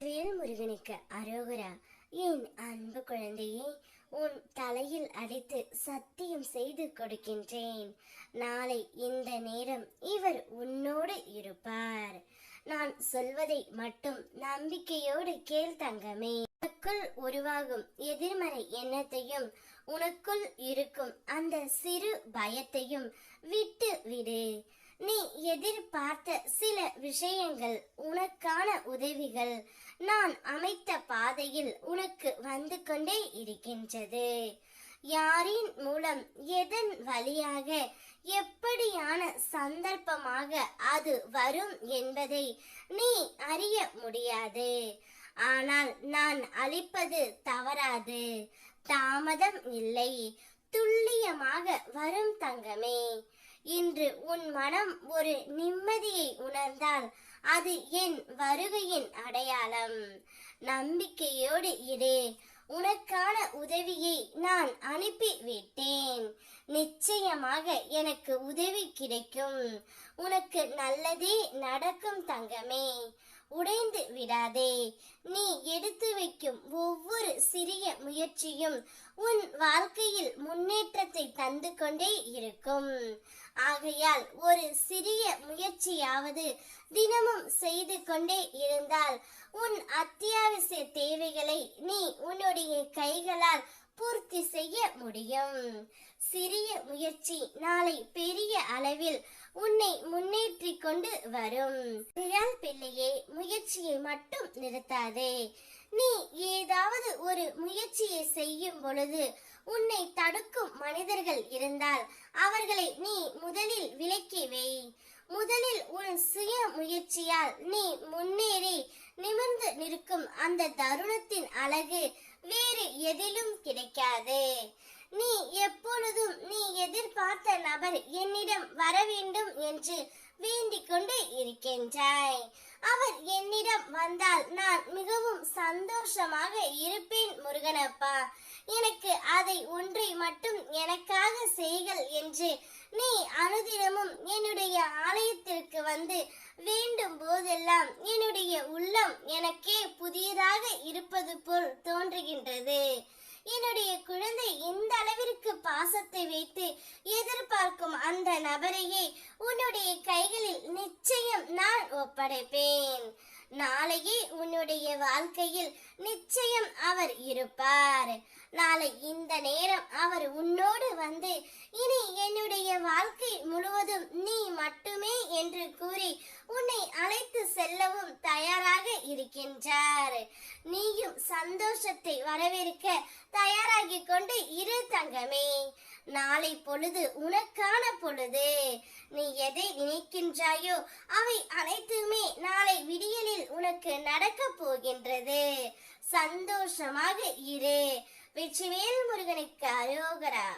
வேல்முருகனுக்கு அரோகரா. என் அன்பு குழந்தையே, உன் தலையில் அடித்து சத்தியம் செய்து கொடுக்கின்றேன். நாளை இந்த நேரம் இவர் உன்னோடு இருப்பார். நான் சொல்வதை மட்டும் நம்பிக்கையோடு கேள் தங்கமே. உனக்குள் உருவாகும் எதிர்மறை எண்ணத்தையும் உனக்குள் இருக்கும் அந்த சிறு பயத்தையும் விட்டு விடு. நீ எதிர்பார்த்த சில விஷயங்கள், உனக்கான உதவிகள் நான் அமைத்த பாதையில் உனக்கு வந்து கொண்டே இருக்கின்றது. யாரின் மூலம், எதன் வழியாக, எப்படியான சந்தர்ப்பமாக அது வரும் என்பதை நீ அறிய முடியாது. ஆனால் நான் அளிப்பது தவறாது, தாமதம் இல்லை, துல்லியமாக வரும் தங்கமே. இன்று உன் மனம் ஒரு நிம்மதியை உணர்ந்தால் அது என் வருகையின் அடையாளம். நம்பிக்கையோடு இரு. உனக்கான உதவியை நான் அனுப்பி விட்டேன். நிச்சயமாக எனக்கு உதவி கிடைக்கும். உனக்கு நல்லதே நடக்கும் தங்கமே. உடைந்து விடாதே. நீ எடுத்து வைக்கும் ஒவ்வொரு சிறிய முயற்சியும் உன் வாழ்க்கையில் முன்னேற்றத்தை தந்து கொண்டே இருக்கும். ஆகையால் ஒரு சிறிய முயற்சியாவது தினமும் செய்து கொண்டே இருந்தால் உன் அத்தியாவசிய தேவைகளை நீ உன்னுடைய கைகளால் பூர்த்தி செய்ய முடியும். சிறிய முயற்சி நாளை பெரிய அளவில் உன்னை முன்னேற்றி கொண்டு வரும். பிள்ளையே, முயற்சியை மட்டும் நிறுத்தாதே. நீ ஏதாவது ஒரு முயற்சியை செய்யும் பொழுது உன்னை தடுக்கும் மனிதர்கள் இருந்தால் அவர்களை நீ முதலில் விலக்கி வை. முதலில் உன் சுய முயற்சியால் நீ முன்னேறி நிமிர்ந்து நிற்கும் அந்த தருணத்தின் அழகு வேறு எதிலும் கிடைக்காது. நீ எப்பொழுதும் நீ எதிர்பார்த்த நபர் என்னிடம் வர வேண்டும் என்று வேண்டிக் கொண்டு இருக்கின்றாய். அவர் என்னிடம் வந்தால் நான் மிகவும் சந்தோஷமாக இருப்பேன் முருகனப்பா. எனக்கு அதை ஒன்றை மட்டும் எனக்காக செய்கள் என்று நீ அனுதினமும் என்னுடைய ஆலயத்திற்கு வந்து வேண்டும் போதெல்லாம் என்னுடைய உள்ளம் எனக்கே புதியதாக இருப்பது போல் தோன்றுகின்றது. என்னுடைய குழந்தை இந்த அளவிற்கு பாசத்தை வைத்து எதிர்பார்க்கும் அந்த நபரையே உன்னுடைய கைகளில் நிச்சயம் நான் ஒப்படைப்பேன். நாளையே உன்னுடைய வாழ்க்கையில் நிச்சயம் அவர் இருப்பார். நாளை இந்த நேரம் அவர் உன்னோடு வந்து இனி என்னுடைய வாழ்க்கை முழுவதும் நீ மட்டுமே என்று கூறி உன்னை அழைத்து செல்லவும் தயாராக இருக்கின்றார். நீயும் சந்தோஷத்தை வரவேற்க தயாராகி கொண்டு இரு தங்கமே. நாளை பொழுது உனக்கான பொழுது. நீ எதை நினைக்கின்றாயோ அவை அனைத்துமே நாளை விடியலில் உனக்கு நடக்க போகின்றது. சந்தோஷமாக இரு. வெற்றிவேல் முருகனுக்கு அரோகரா.